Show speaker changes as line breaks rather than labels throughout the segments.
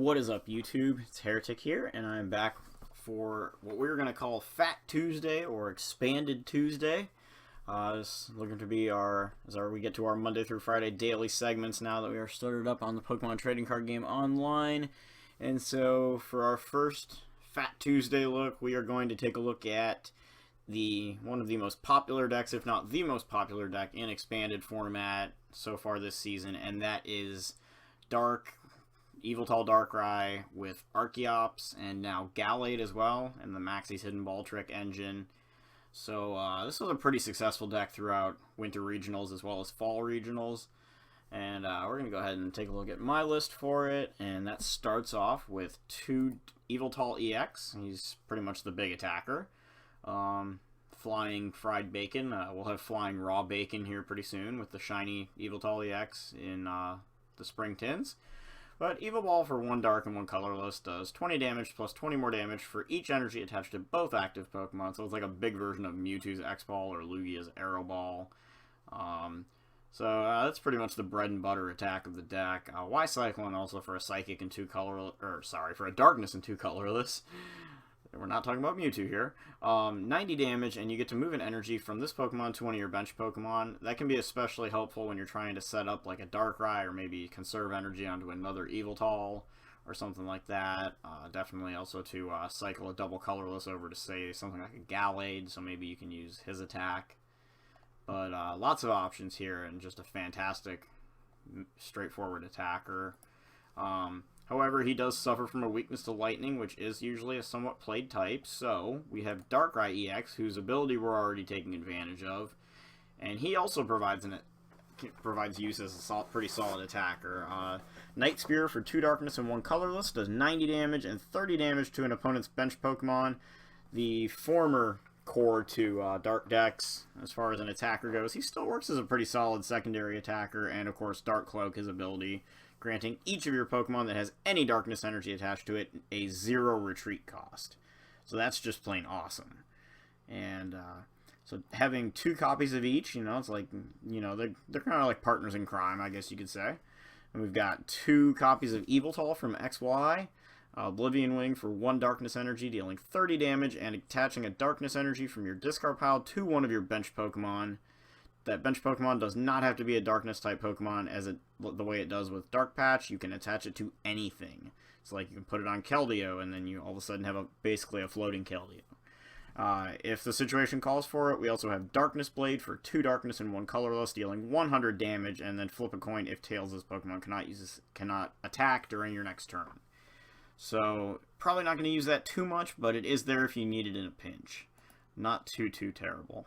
What is up, YouTube? It's Heretic here, and I'm back for what we're going to call Fat Tuesday or Expanded Tuesday. It's looking to be we get to our Monday through Friday daily segments now that we are started up on the Pokemon Trading Card Game online. And so for our first Fat Tuesday look, we are going to take a look at one of the most popular decks, if not the most popular deck in expanded format so far this season, and that is Yveltal Darkrai with Archeops and now Gallade as well, and the Maxie's Hidden Ball Trick engine. So this was a pretty successful deck throughout Winter Regionals as well as Fall Regionals. And we're going to go ahead and take a look at my list for it, and that starts off with 2 Yveltal EX. He's pretty much the big attacker. Flying Fried Bacon. We'll have Flying Raw Bacon here pretty soon with the shiny Yveltal EX in the Spring Tins. But Evo Ball for 1 dark and 1 colorless does 20 damage plus 20 more damage for each energy attached to both active Pokemon. So it's like a big version of Mewtwo's X-Ball or Lugia's Aero Ball. So that's pretty much the bread and butter attack of the deck. Y-Cyclone also for a Psychic and 2 colorless, for a Darkness and 2 colorless. We're not talking about Mewtwo here. 90 damage, and you get to move an energy from this Pokemon to one of your bench Pokemon. That can be especially helpful when you're trying to set up like a Darkrai or maybe conserve energy onto another Yveltal or something like that. Definitely also to cycle a double colorless over to say something like a Gallade, so maybe you can use his attack. But lots of options here and just a fantastic, straightforward attacker. However, he does suffer from a weakness to Lightning, which is usually a somewhat played type. So we have Darkrai EX, whose ability we're already taking advantage of, and he also provides use as a pretty solid attacker. Night Spear for 2 darkness and 1 colorless does 90 damage and 30 damage to an opponent's bench Pokemon. The former core to Dark decks, as far as an attacker goes, he still works as a pretty solid secondary attacker, and of course Dark Cloak, his ability, granting each of your Pokemon that has any darkness energy attached to it a 0 retreat cost. So that's just plain awesome. And so having 2 copies of each, it's like, they're kind of like partners in crime, I guess you could say. And we've got 2 copies of Yveltal from XY, Oblivion Wing for 1 darkness energy, dealing 30 damage, and attaching a darkness energy from your discard pile to one of your bench Pokemon. That bench Pokemon does not have to be a darkness type Pokemon the way it does with Dark Patch. You can attach it to anything. It's like you can put it on Keldeo and then you all of a sudden have basically a floating Keldeo. If the situation calls for it, we also have Darkness Blade for 2 darkness and 1 colorless, dealing 100 damage, and then flip a coin if Tails' Pokemon cannot attack during your next turn. So probably not going to use that too much, but it is there if you need it in a pinch. Not too terrible.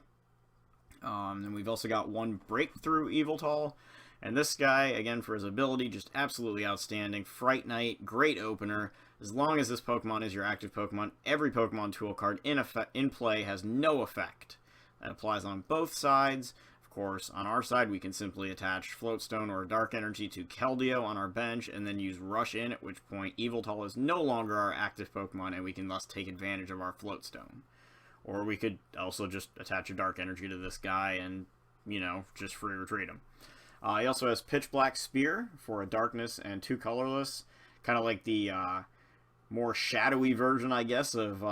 And we've also got 1 Breakthrough Yveltal, and this guy, again, for his ability, just absolutely outstanding. Fright Knight, great opener. As long as this Pokemon is your active Pokemon, every Pokemon tool card in play has no effect. That applies on both sides. Of course, on our side, we can simply attach Floatstone or Dark Energy to Keldeo on our bench, and then use Rush In, at which point Yveltal is no longer our active Pokemon, and we can thus take advantage of our Floatstone. Or we could also just attach a Dark Energy to this guy and, just free retreat him. He also has Pitch Black Spear for a darkness and 2 colorless. Kind of like the more shadowy version, I guess, of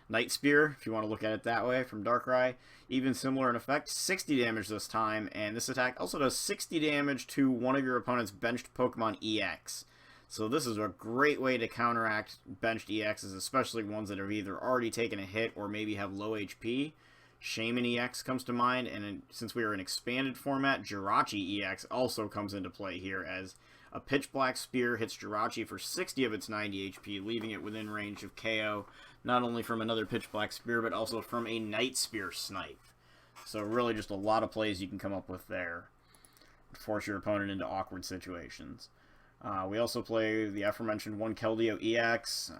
Night Spear, if you want to look at it that way, from Darkrai. Even similar in effect, 60 damage this time, and this attack also does 60 damage to one of your opponent's benched Pokemon EX. So this is a great way to counteract benched EXs, especially ones that have either already taken a hit or maybe have low HP. Shaman EX comes to mind, and since we are in expanded format, Jirachi EX also comes into play here, as a Pitch Black Spear hits Jirachi for 60 of its 90 HP, leaving it within range of KO, not only from another Pitch Black Spear, but also from a Night Spear Snipe. So really just a lot of plays you can come up with there to force your opponent into awkward situations. We also play the aforementioned 1 Keldeo EX,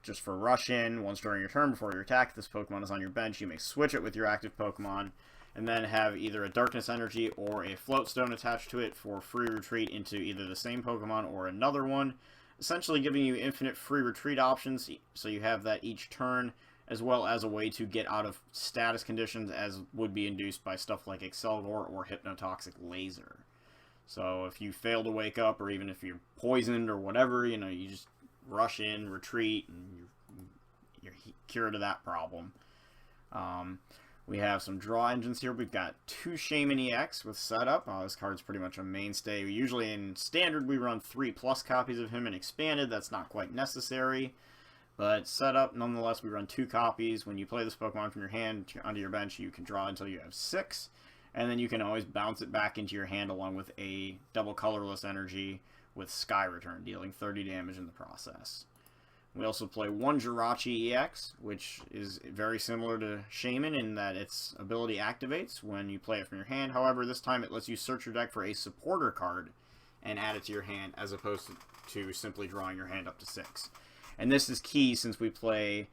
just for Rush In. Once during your turn before your attack, if this Pokemon is on your bench, you may switch it with your active Pokemon, and then have either a Darkness Energy or a Floatstone attached to it for free retreat into either the same Pokemon or another one, essentially giving you infinite free retreat options, so you have that each turn, as well as a way to get out of status conditions as would be induced by stuff like Excelgor or Hypnotoxic Laser. So if you fail to wake up, or even if you're poisoned or whatever, you know, you just rush in, retreat, and you're cured of that problem. We have some draw engines here. We've got 2 Shaman EX with setup. This card's pretty much a mainstay. Usually in Standard we run 3+ copies of him. In Expanded, that's not quite necessary. But setup, nonetheless, we run 2 copies. When you play this Pokemon from your hand onto your bench, you can draw until you have 6. And then you can always bounce it back into your hand along with a double colorless energy with Sky Return, dealing 30 damage in the process. We also play 1 Jirachi EX, which is very similar to Shaman in that its ability activates when you play it from your hand. However, this time it lets you search your deck for a supporter card and add it to your hand, as opposed to simply drawing your hand up to 6. And this is key since we play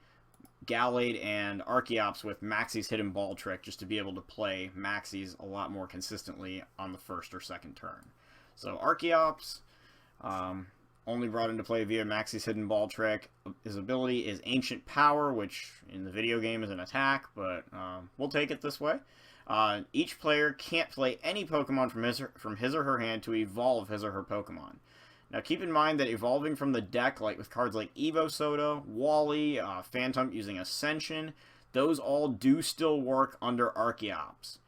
Gallade and Archeops with Maxie's Hidden Ball Trick, just to be able to play Maxie's a lot more consistently on the first or second turn. So Archeops, only brought into play via Maxie's Hidden Ball Trick. His ability is Ancient Power, which in the video game is an attack, but we'll take it this way. Each player can't play any Pokemon from his or her hand to evolve his or her Pokemon. Now keep in mind that evolving from the deck, like with cards like Evo Soda, Wally, Phantom using Ascension, those all do still work under Archeops.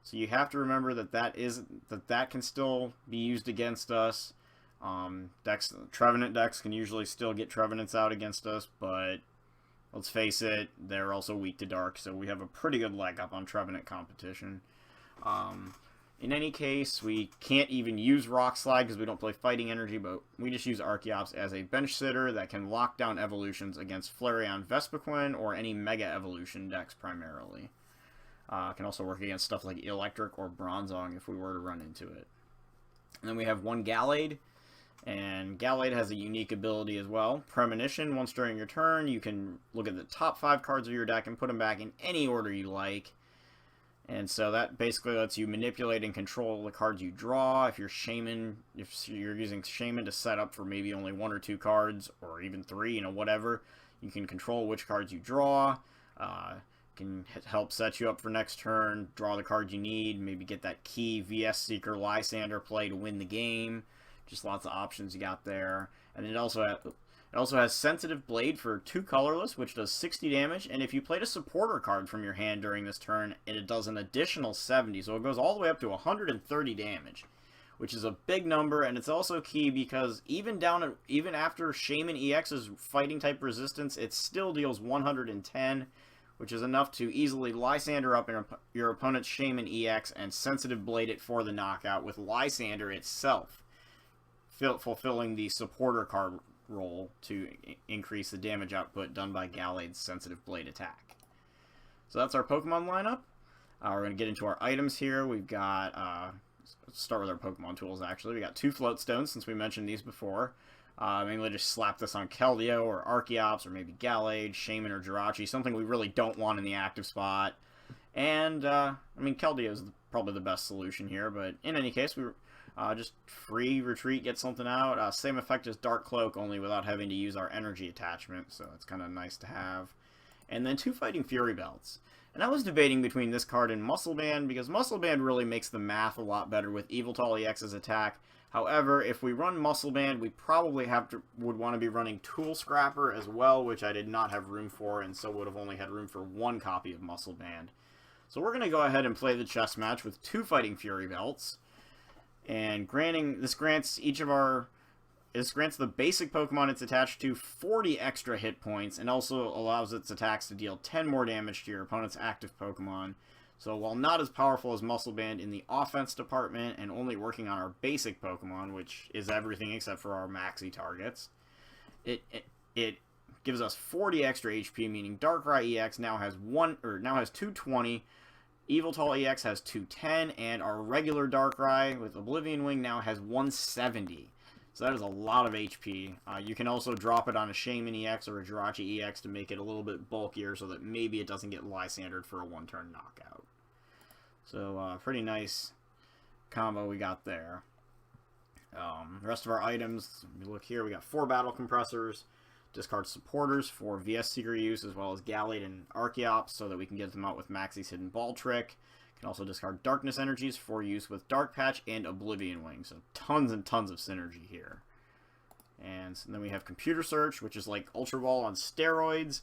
So you have to remember that that can still be used against us. Trevenant decks can usually still get Trevenants out against us, but let's face it, they're also weak to Dark, so we have a pretty good leg up on Trevenant competition. In any case, we can't even use Rock Slide because we don't play Fighting Energy, but we just use Archeops as a bench sitter that can lock down evolutions against Flareon Vespiquen or any Mega Evolution decks primarily. Can also work against stuff like Electric or Bronzong if we were to run into it. And then we have 1 Gallade, and Gallade has a unique ability as well. Premonition, once during your turn, you can look at the top 5 cards of your deck and put them back in any order you like. And so that basically lets you manipulate and control the cards you draw. If you're using Shaman to set up for maybe only 1 or 2 cards, or even 3, you know, whatever, you can control which cards you draw. Can help set you up for next turn, draw the cards you need, maybe get that key VS Seeker Lysander play to win the game. Just lots of options you got there. And it also has Sensitive Blade for 2 colorless, which does 60 damage, and if you played a supporter card from your hand during this turn, it does an additional 70, so it goes all the way up to 130 damage, which is a big number. And it's also key because even after Shaman EX's fighting type resistance, it still deals 110, which is enough to easily Lysander up your opponent's Shaman EX and Sensitive Blade it for the knockout, with Lysander itself fulfilling the supporter card role to increase the damage output done by Gallade's Sensitive Blade attack. So that's our Pokemon lineup. We're going to get into our items here. We've got, let's start with our Pokemon tools actually. We got 2 Float Stones, since we mentioned these before. Maybe just slap this on Keldeo or Archeops or maybe Gallade, Shaman, or Jirachi, something we really don't want in the active spot. And, I mean, Keldeo is probably the best solution here, but in any case, we just free retreat, get something out. Same effect as Dark Cloak, only without having to use our energy attachment, so it's kind of nice to have. And then 2 Fighting Fury Belts. And I was debating between this card and Muscle Band, because Muscle Band really makes the math a lot better with Yveltal EX's attack. However, if we run Muscle Band, we probably would want to be running Tool Scrapper as well, which I did not have room for, and so would have only had room for 1 copy of Muscle Band. So we're going to go ahead and play the chess match with 2 Fighting Fury Belts. And this grants the basic Pokemon it's attached to 40 extra hit points, and also allows its attacks to deal 10 more damage to your opponent's active Pokemon. So while not as powerful as Muscle Band in the offense department, and only working on our basic Pokemon, which is everything except for our Maxi targets, it gives us 40 extra HP, meaning Darkrai EX now has 220. Yveltal EX has 210, and our regular Darkrai with Oblivion Wing now has 170. So that is a lot of HP. You can also drop it on a Shaman EX or a Jirachi EX to make it a little bit bulkier so that maybe it doesn't get Lysandered for a 1-turn knockout. So, pretty nice combo we got there. The rest of our items, we look here, we got 4 Battle Compressors, discard Supporters for VS Seeker use, as well as Gallade and Archeops, so that we can get them out with Maxie's Hidden Ball Trick. You can also discard Darkness Energies for use with Dark Patch and Oblivion Wing. So tons and tons of synergy here. And then we have Computer Search, which is like Ultra Ball on steroids.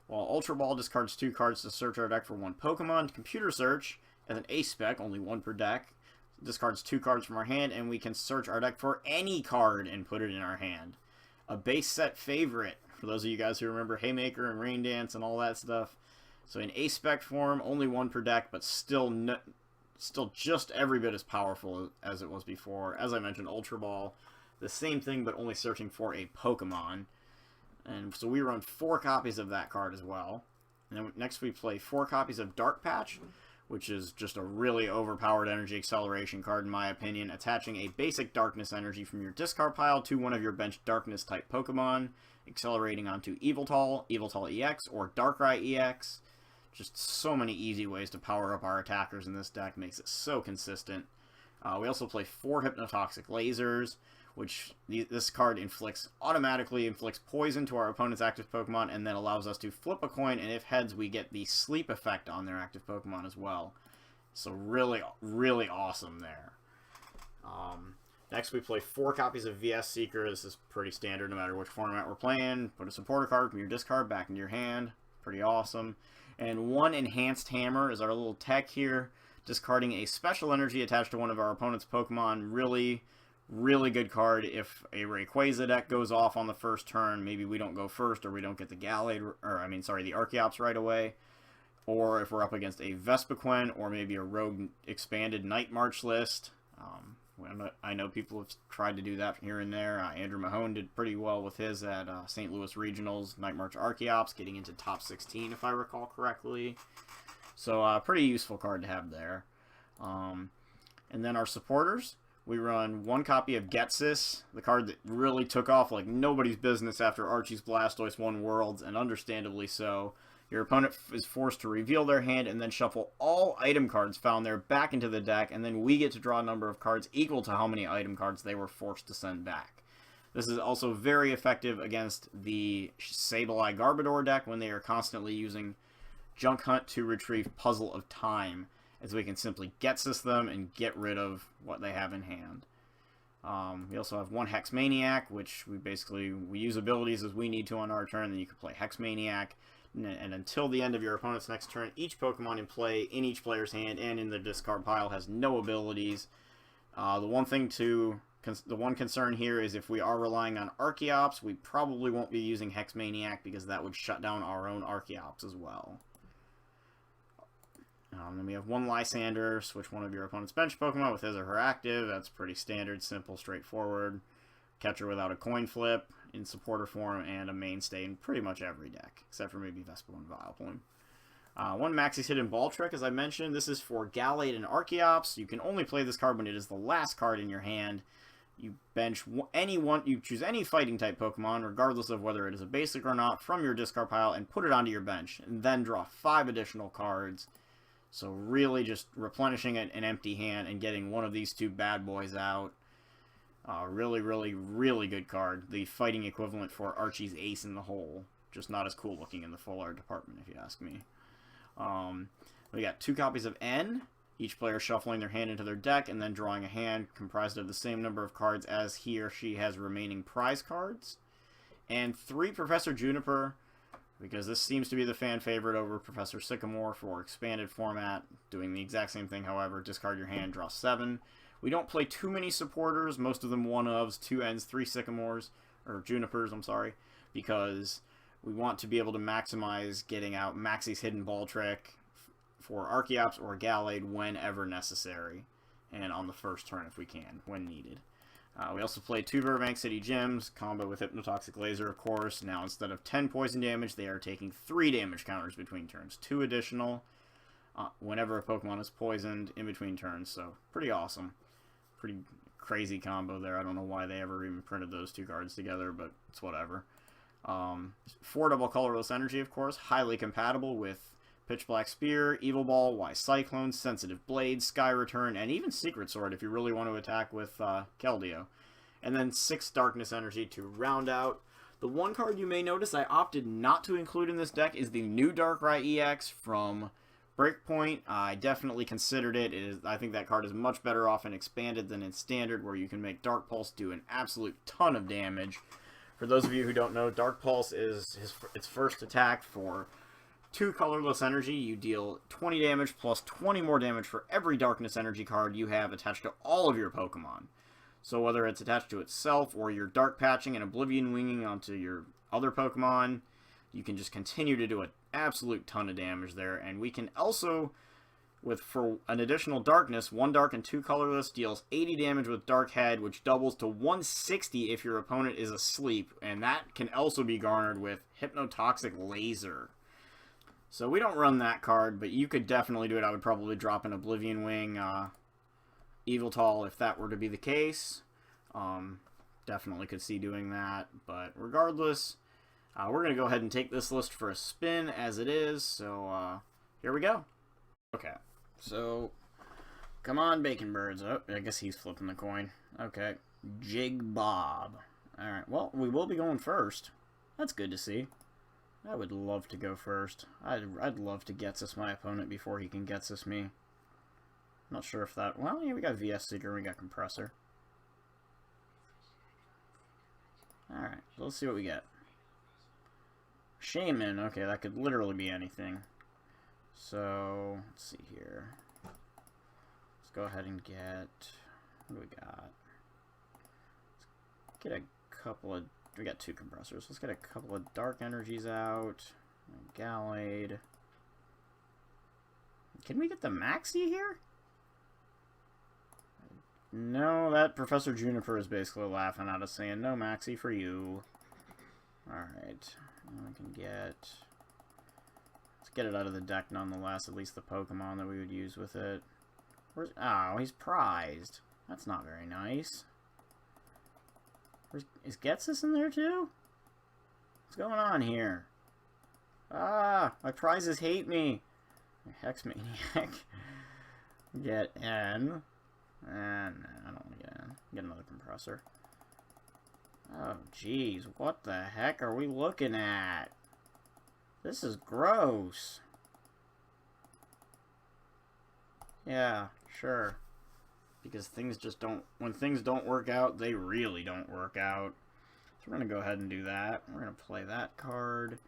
While Ultra Ball discards 2 cards to search our deck for 1 Pokemon, Computer Search, as an A spec, only 1 per deck, discards 2 cards from our hand, and we can search our deck for any card and put it in our hand. A base set favorite, for those of you guys who remember Haymaker and Rain Dance and all that stuff. So in A spec form, only 1 per deck, but still just every bit as powerful as it was before. As I mentioned, Ultra Ball, the same thing, but only searching for a Pokemon. And so we run 4 copies of that card as well. And then next we play 4 copies of Dark Patch, which is just a really overpowered energy acceleration card in my opinion, attaching a basic darkness energy from your discard pile to one of your bench darkness type Pokemon, accelerating onto Yveltal, Yveltal EX, or Darkrai EX. Just so many easy ways to power up our attackers in this deck, makes it so consistent. We also play 4 Hypnotoxic Lasers, which this card automatically inflicts poison to our opponent's active Pokemon, and then allows us to flip a coin, and if heads, we get the sleep effect on their active Pokemon as well. So really, really awesome there. Next, we play 4 copies of VS Seeker. This is pretty standard no matter which format we're playing. Put a supporter card from your discard back into your hand. Pretty awesome. And 1 Enhanced Hammer is our little tech here, discarding a special energy attached to one of our opponent's Pokemon. Really, really good card if a Rayquaza deck goes off on the first turn. Maybe we don't go first, or we don't get the the Archeops right away. Or if we're up against a Vespiquen, or maybe a Rogue Expanded Night March list. I know people have tried to do that here and there. Andrew Mahone did pretty well with his at St. Louis Regionals, Night March Archeops, getting into top 16 if I recall correctly. So pretty useful card to have there. And then our supporters, we run 1 copy of Getsis, the card that really took off like nobody's business after Archie's Blastoise won Worlds, and understandably so. Your opponent is forced to reveal their hand and then shuffle all item cards found there back into the deck, and then we get to draw a number of cards equal to how many item cards they were forced to send back. This is also very effective against the Sableye Garbodor deck when they are constantly using Junk Hunt to retrieve Puzzle of Time, as we can simply Getsis them and get rid of what they have in hand. We also have 1 Hex Maniac, which we use abilities as we need to on our turn, then you can play Hex Maniac. And until the end of your opponent's next turn, each Pokemon in play in each player's hand and in the discard pile has no abilities. The one concern here is if we are relying on Archeops, we probably won't be using Hex Maniac because that would shut down our own Archeops as well. Then we have 1 Lysander, switch one of your opponent's bench Pokemon with his or her active. That's pretty standard, simple, straightforward. Catcher without a coin flip in supporter form, and a mainstay in pretty much every deck, except for maybe Vespa and Vileplume. 1 Maxie's Hidden Ball Trick, as I mentioned. This is for Gallade and Archeops. You can only play this card when it is the last card in your hand. You bench you choose any fighting type Pokemon, regardless of whether it is a basic or not, from your discard pile and put it onto your bench, and then draw 5 additional cards. So really just replenishing an empty hand and getting one of these 2 bad boys out. Really, really, really good card. The fighting equivalent for Archie's Ace in the Hole. Just not as cool looking in the full art department, if you ask me. We got 2 copies of N. Each player shuffling their hand into their deck and then drawing a hand comprised of the same number of cards as he or she has remaining prize cards. And 3 Professor Juniper, because this seems to be the fan favorite over Professor Sycamore for expanded format. Doing the exact same thing, however. Discard your hand, draw 7. We don't play too many supporters, most of them 1-ofs, 2 Ns, 3 Sycamores, or Junipers, I'm sorry, because we want to be able to maximize getting out Maxie's Hidden Ball Trick for Archeops or Gallade whenever necessary, and on the first turn if we can, when needed. We also play 2 Burbank City Gems, combo with Hypnotoxic Laser, of course. Now instead of 10 poison damage, they are taking 3 damage counters between turns, 2 additional whenever a Pokemon is poisoned in between turns, so pretty awesome. Pretty crazy combo there. I don't know why they ever even printed those 2 cards together, but it's whatever. 4 double colorless energy, of course, highly compatible with Pitch Black Spear, Evil Ball, Y Cyclone, Sensitive Blade, Sky Return, and even Secret Sword if you really want to attack with Keldeo. And then 6 Darkness Energy to round out. The one card you may notice I opted not to include in this deck is the new Darkrai EX from Breakpoint, I definitely considered it. I think that card is much better off in Expanded than in Standard, where you can make Dark Pulse do an absolute ton of damage. For those of you who don't know, Dark Pulse is its first attack for 2 colorless energy. You deal 20 damage plus 20 more damage for every darkness energy card you have attached to all of your Pokemon. So whether it's attached to itself or you're Dark Patching and Oblivion Winging onto your other Pokemon, you can just continue to do an absolute ton of damage there. And we can also, for an additional darkness, 1 dark and 2 colorless, deals 80 damage with Dark Head, which doubles to 160 if your opponent is asleep. And that can also be garnered with Hypnotoxic Laser. So we don't run that card, but you could definitely do it. I would probably drop an Oblivion Wing Yveltal if that were to be the case. Definitely could see doing that, but regardless, we're going to go ahead and take this list for a spin as it is, so here we go. Okay, so come on, Bacon Birds. Oh, I guess he's flipping the coin. Okay, Jig Bob. Alright, well, we will be going first. That's good to see. I would love to go first. I'd love to Getsus my opponent before he can Getsus me. Not sure if that... Well, yeah, we got VS Seeker, we got Compressor. Alright, so let's see what we get. Shaman, okay, that could literally be anything. So, let's see here. Let's go ahead and get... What do we got? Let's get a couple of... We got 2 Compressors. Let's get a couple of Dark Energies out. Gallade. Can we get the Maxi here? No, that Professor Juniper is basically laughing at us, saying, no Maxi for you. Alright. We can get... Let's get it out of the deck nonetheless, at least the Pokemon that we would use with it. Where's... Oh, he's prized. That's not very nice. Is Getsus in there too? What's going on here? Ah, my prizes hate me. Hex Maniac. Get N. No, I don't want to get N. Get another Compressor. Oh, jeez. What the heck are we looking at? This is gross. Yeah, sure. Because things just don't... When things don't work out, they really don't work out. So we're going to go ahead and do that. We're going to play that card.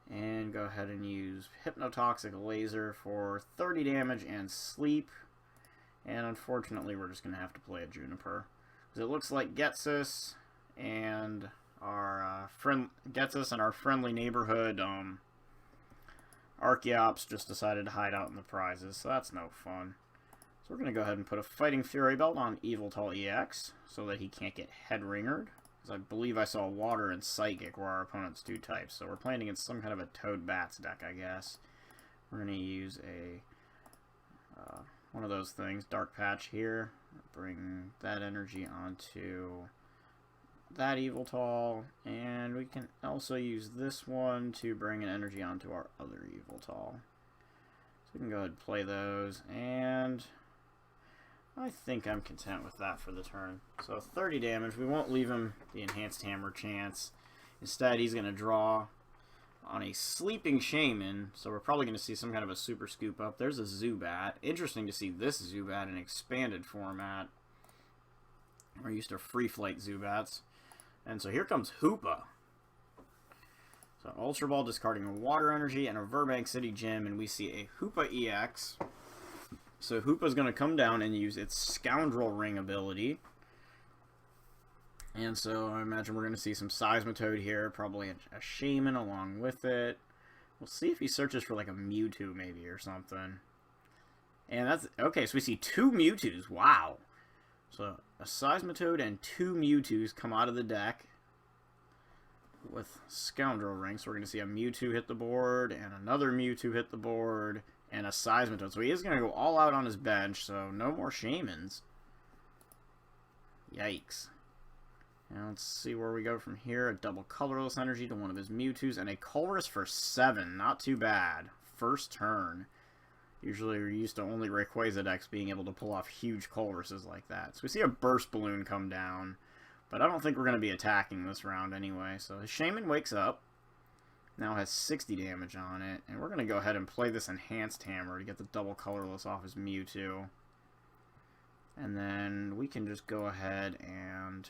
And go ahead and use Hypnotoxic Laser for 30 damage and sleep. And unfortunately, we're just going to have to play a Juniper. Because it looks like Getsus and our friendly neighborhood Archeops just decided to hide out in the prizes. So that's no fun. So we're going to go ahead and put a Fighting Fury Belt on Yveltal EX so that he can't get head-ringered. Because I believe I saw Water and Psychic were our opponent's 2 types. So we're playing against some kind of a Toad Bats deck, I guess. We're going to use a one of those things, Dark Patch here. Bring that energy onto that Yveltal. And we can also use this one to bring an energy onto our other Yveltal. So we can go ahead and play those. And... I think I'm content with that for the turn. So 30 damage. We won't leave him the Enhanced Hammer chance. Instead, he's going to draw on a Sleeping Shaman. So we're probably going to see some kind of a Super Scoop up. There's a Zubat. Interesting to see this Zubat in expanded format. We're used to Free Flight Zubats. And so here comes Hoopa. So Ultra Ball discarding a Water Energy and a Burbank City Gym. And we see a Hoopa EX. So Hoopa's going to come down and use its Scoundrel Ring ability. And so I imagine we're going to see some Seismitoad here, probably a Shaman along with it. We'll see if he searches for like a Mewtwo maybe or something. And that's... Okay, so we see 2 Mewtwo's. Wow. So a Seismitoad and 2 Mewtwo's come out of the deck with Scoundrel Ring. So we're going to see a Mewtwo hit the board and another Mewtwo hit the board. And a Seismitoad. So he is going to go all out on his bench. So no more Shamans. Yikes. Now let's see where we go from here. A double colorless energy to one of his Mewtwo's. And a Colress for 7. Not too bad. First turn. Usually we're used to only Rayquaza decks being able to pull off huge Colresses like that. So we see a Burst Balloon come down. But I don't think we're going to be attacking this round anyway. So his Shaman wakes up. Now has 60 damage on it. And we're going to go ahead and play this Enhanced Hammer to get the double colorless off his Mewtwo. And then we can just go ahead and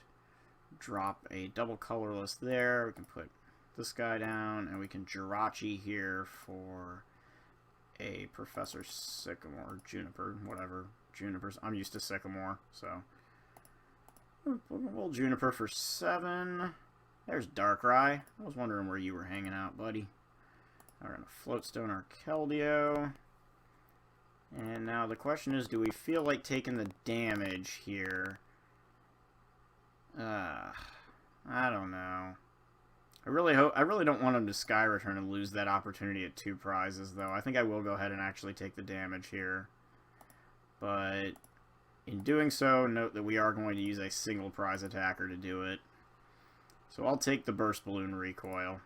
drop a double colorless there. We can put this guy down, and we can Jirachi here for a Professor Sycamore, Juniper, whatever. Juniper's, I'm used to Sycamore, so. We'll Juniper for 7. There's Darkrai. I was wondering where you were hanging out, buddy. We're going to Floatstone our Keldeo. And now the question is, do we feel like taking the damage here? I don't know. I really don't want him to Sky Return and lose that opportunity at 2 prizes, though. I think I will go ahead and actually take the damage here. But in doing so, note that we are going to use a single prize attacker to do it. So I'll take the Burst Balloon Recoil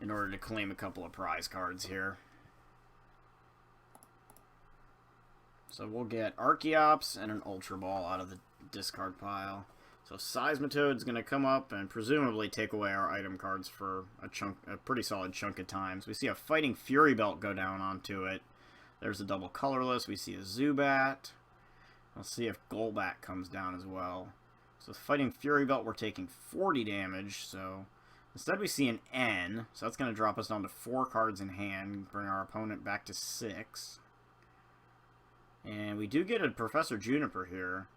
in order to claim a couple of prize cards here. So we'll get Archeops and an Ultra Ball out of the discard pile. So Seismitoad's going to come up and presumably take away our item cards for a pretty solid chunk of times. We see a Fighting Fury Belt go down onto it. There's a double colorless. We see a Zubat. Let's see if Golbat comes down as well. So with Fighting Fury Belt, we're taking 40 damage. So instead we see an N. So that's going to drop us down to 4 cards in hand. Bring our opponent back to 6. And we do get a Professor Juniper here.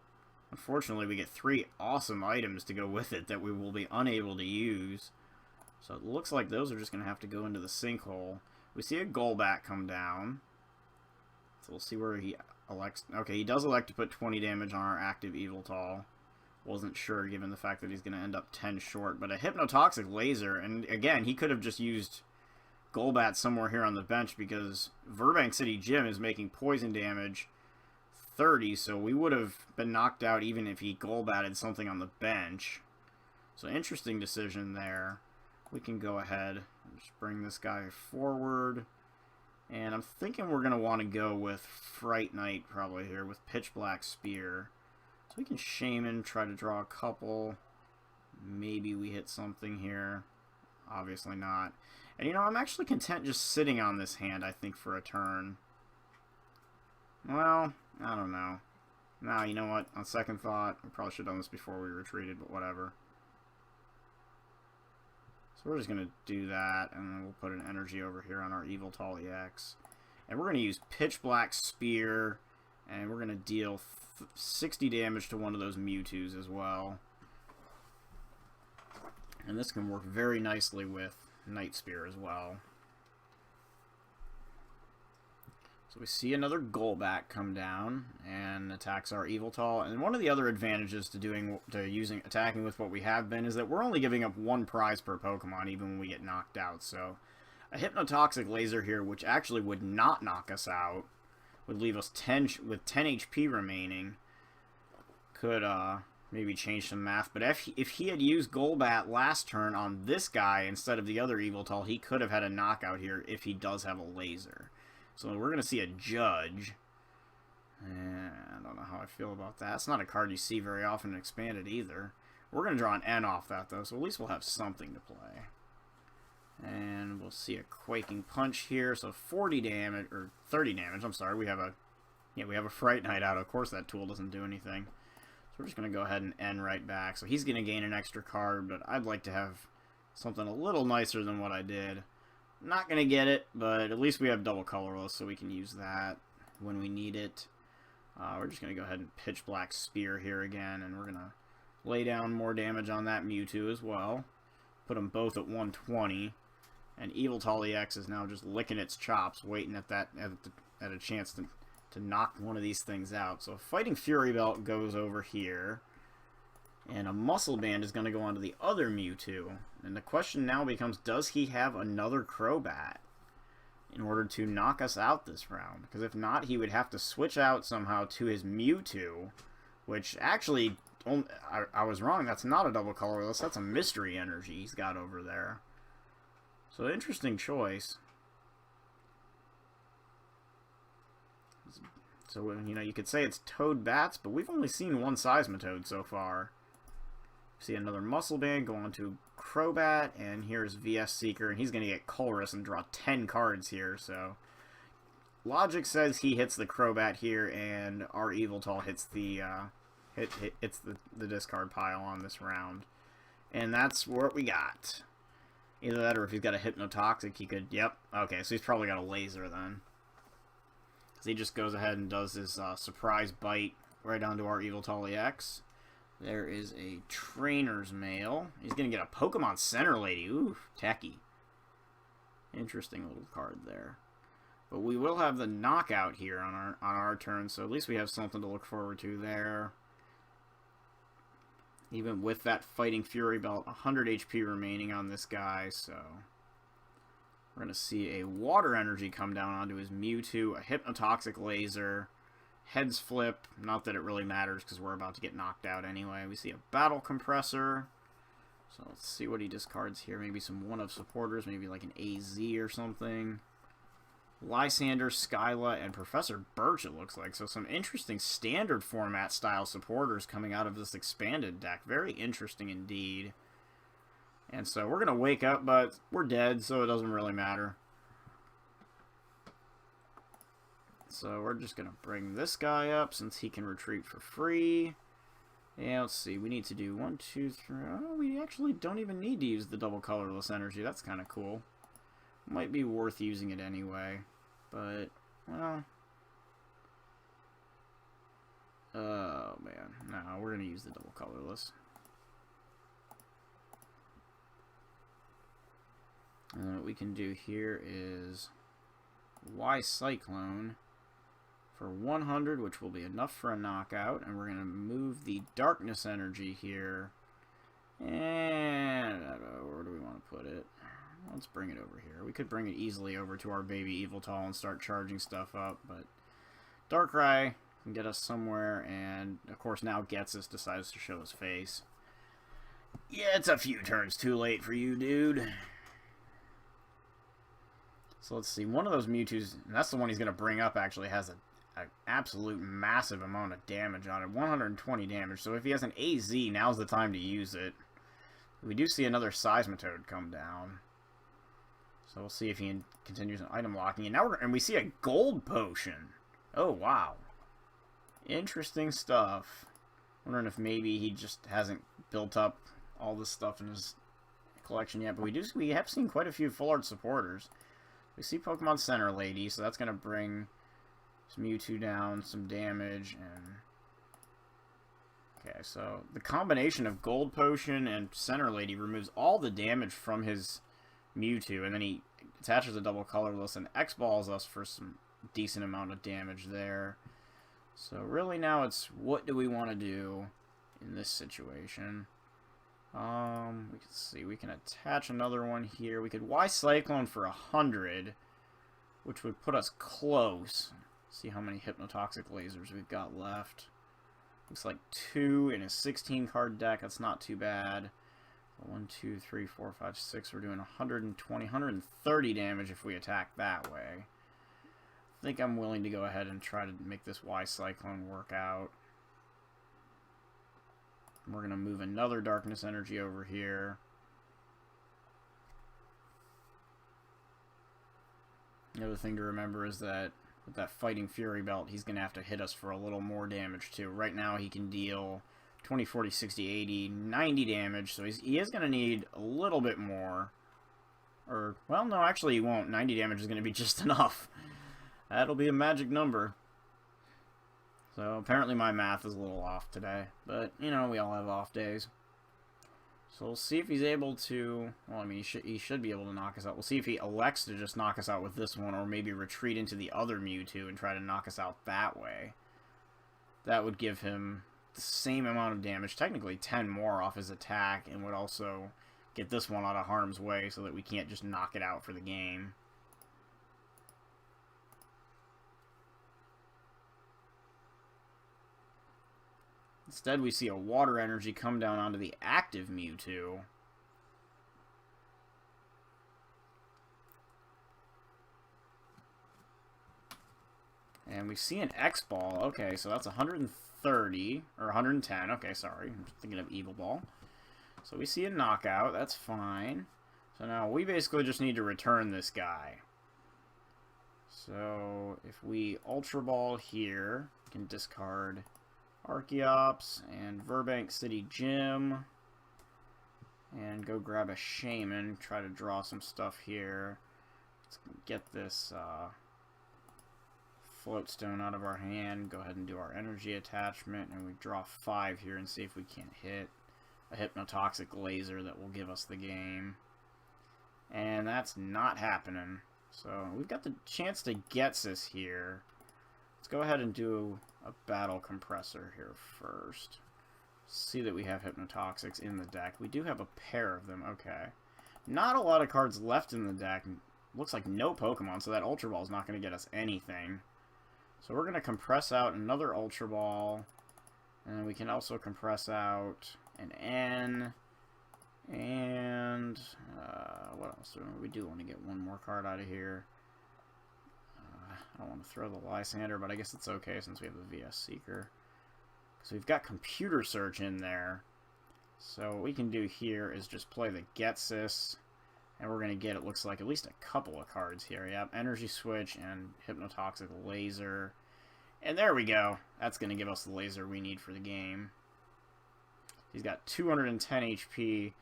Unfortunately, we get 3 awesome items to go with it that we will be unable to use. So it looks like those are just going to have to go into the sinkhole. We see a Golbat come down. So we'll see where he elects. Okay, he does elect to put 20 damage on our active Yveltal. Wasn't sure given the fact that he's going to end up 10 short. But a Hypnotoxic Laser, and again, he could have just used Golbat somewhere here on the bench because Burbank City Gym is making poison damage 30, so we would have been knocked out even if he Golbatted something on the bench. So interesting decision there. We can go ahead and just bring this guy forward. And I'm thinking we're going to want to go with Fright Knight probably here with Pitch Black Spear. So we can Shaman, try to draw a couple. Maybe we hit something here. Obviously not. And you know, I'm actually content just sitting on this hand, I think, for a turn. Well, I don't know. Nah, you know what? On second thought, we probably should have done this before we retreated, but whatever. So we're just going to do that, and then we'll put an energy over here on our Yveltal EX. And we're going to use Pitch Black Spear, and we're going to deal 60 damage to one of those Mewtwo's as well. And this can work very nicely with Night Spear as well. So we see another Golbat come down and attacks our Yveltal. And one of the other advantages to attacking with what we have been is that we're only giving up 1 prize per Pokemon even when we get knocked out. So a Hypnotoxic Laser here, which actually would not knock us out, would leave us 10 HP remaining. Could maybe change some math. But if he had used Golbat last turn on this guy instead of the other Yveltal, he could have had a knockout here if he does have a laser. So we're going to see a Judge. And I don't know how I feel about that. It's not a card you see very often expanded either. We're going to draw an N off that, though, so at least we'll have something to play. And we'll see a Quaking Punch here, so 40 damage, or 30 damage, I'm sorry. We have a Fright Knight out. Of course that tool doesn't do anything. So we're just going to go ahead and N right back. So he's going to gain an extra card, but I'd like to have something a little nicer than what I did. Not going to get it, but at least we have double colorless, so we can use that when we need it. We're just going to go ahead and Pitch Black Spear here again, and we're going to lay down more damage on that Mewtwo as well. Put them both at 120, and Yveltal EX is now just licking its chops, waiting at a chance to knock one of these things out. So Fighting Fury Belt goes over here. And a Muscle Band is going to go onto the other Mewtwo. And the question now becomes, does he have another Crobat in order to knock us out this round? Because if not, he would have to switch out somehow to his Mewtwo, which actually, I was wrong, that's not a double colorless, that's a Mystery Energy he's got over there. So interesting choice. So, you know, you could say it's Toad Bats, but we've only seen one Seismitoad so far. See another Muscle Band go on to Crobat, and here's VS Seeker, and he's going to get Colress and draw 10 cards here, so... Logic says he hits the Crobat here, and our Yveltal hits the, hits the discard pile on this round. And that's what we got. Either that, or if he's got a Hypnotoxic, he could... Yep, okay, so he's probably got a Laser then. Because he just goes ahead and does his Surprise Bite right onto our Yveltal EX. There is a Trainer's Mail. He's going to get a Pokemon Center Lady. Ooh, tacky. Interesting little card there. But we will have the Knockout here on our turn, so at least we have something to look forward to there. Even with that Fighting Fury Belt, 100 HP remaining on this guy, so... We're going to see a Water Energy come down onto his Mewtwo, a Hypnotoxic Laser... Heads Flip, not that it really matters because we're about to get knocked out anyway. We see a Battle Compressor. So let's see what he discards here. Maybe some one-of supporters, maybe like an AZ or something. Lysander, Skyla, and Professor Birch it looks like. So some interesting standard format style supporters coming out of this expanded deck. Very interesting indeed. And so we're going to wake up, but we're dead, so it doesn't really matter. So we're just going to bring this guy up since he can retreat for free. And let's see, we need to do 1, 2, 3... Oh, we actually don't even need to use the double colorless energy. That's kind of cool. Might be worth using it anyway. But, well... Oh, man. No, we're going to use the double colorless. And what we can do here is... Y Cyclone... for 100, which will be enough for a knockout, and we're going to move the Darkness Energy here, and where do we want to put it? Let's bring it over here. We could bring it easily over to our baby Yveltal and start charging stuff up, but Darkrai can get us somewhere, and of course now Getsus decides to show his face. Yeah, it's a few turns too late for you, dude. So let's see, one of those Mewtwo's, and that's the one he's going to bring up, actually has an absolute massive amount of damage on it. 120 damage. So if he has an AZ, now's the time to use it. We do see another Seismitoad come down. So we'll see if he continues item locking. And now we see a Gold Potion. Oh, wow. Interesting stuff. Wondering if maybe he just hasn't built up all this stuff in his collection yet. But we have seen quite a few full art supporters. We see Pokemon Center Lady, so that's going to bring some Mewtwo down, some damage, and... Okay, so the combination of Gold Potion and Center Lady removes all the damage from his Mewtwo, and then he attaches a double colorless and X-Balls us for some decent amount of damage there. So really now it's what do we want to do in this situation. We can see, we can attach another one here. We could Y Cyclone for 100, which would put us close. See how many Hypnotoxic Lasers we've got left. Looks like 2 in a 16-card deck. That's not too bad. 1, 2, 3, 4, 5, 6. We're doing 120, 130 damage if we attack that way. I think I'm willing to go ahead and try to make this Y Cyclone work out. We're going to move another Darkness Energy over here. The other thing to remember is that with that Fighting Fury Belt, he's going to have to hit us for a little more damage too. Right now he can deal 20, 40, 60, 80, 90 damage, so he is going to need a little bit more. Or, well, no, actually he won't. 90 damage is going to be just enough. That'll be a magic number. So apparently my math is a little off today, but, you know, we all have off days. So we'll see if he's able to, well, I mean, he should be able to knock us out. We'll see if he elects to just knock us out with this one, or maybe retreat into the other Mewtwo and try to knock us out that way. That would give him the same amount of damage, technically 10 more off his attack, and would also get this one out of harm's way so that we can't just knock it out for the game. Instead, we see a Water Energy come down onto the active Mewtwo. And we see an X-Ball. Okay, so that's 130, or 110. Okay, sorry. I'm thinking of Evil Ball. So we see a knockout. That's fine. So now we basically just need to return this guy. So if we Ultra Ball here, we can discard Archeops and Burbank City Gym. And go grab a Shaman, try to draw some stuff here. Let's get this Floatstone out of our hand. Go ahead and do our energy attachment, and we draw 5 here and see if we can't hit a Hypnotoxic Laser that will give us the game. And that's not happening. So we've got the chance to get this here. Let's go ahead and do a Battle Compressor here first. See that we have Hypnotoxics in the deck. We do have a pair of them. Okay. Not a lot of cards left in the deck. Looks like no Pokemon, so that Ultra Ball is not going to get us anything. So we're going to compress out another Ultra Ball. And we can also compress out an N. And what else? We do want to get one more card out of here. I don't want to throw the Lysander, but I guess it's okay since we have the VS Seeker. So we've got Computer Search in there. So what we can do here is just play the Getsis. And we're going to get, it looks like, at least a couple of cards here. Yep, Energy Switch and Hypnotoxic Laser. And there we go. That's going to give us the laser we need for the game. He's got 210 HP.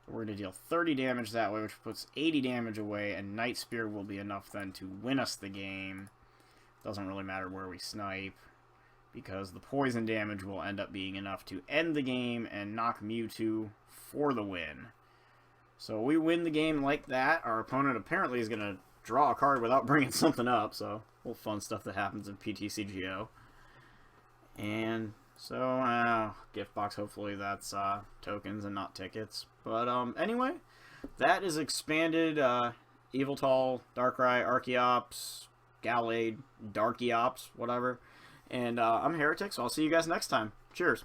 We're going to deal 30 damage that way, which puts 80 damage away. And Night Spear will be enough then to win us the game. Doesn't really matter where we snipe, because the poison damage will end up being enough to end the game and knock Mewtwo for the win. So we win the game like that. Our opponent apparently is going to draw a card without bringing something up, so a little fun stuff that happens in PTCGO. And so, gift box, hopefully that's tokens and not tickets. But anyway, that is expanded Yveltal, Darkrai, Archeops, Gallade, Darkiops, whatever. And I'm Heretic, so I'll see you guys next time. Cheers.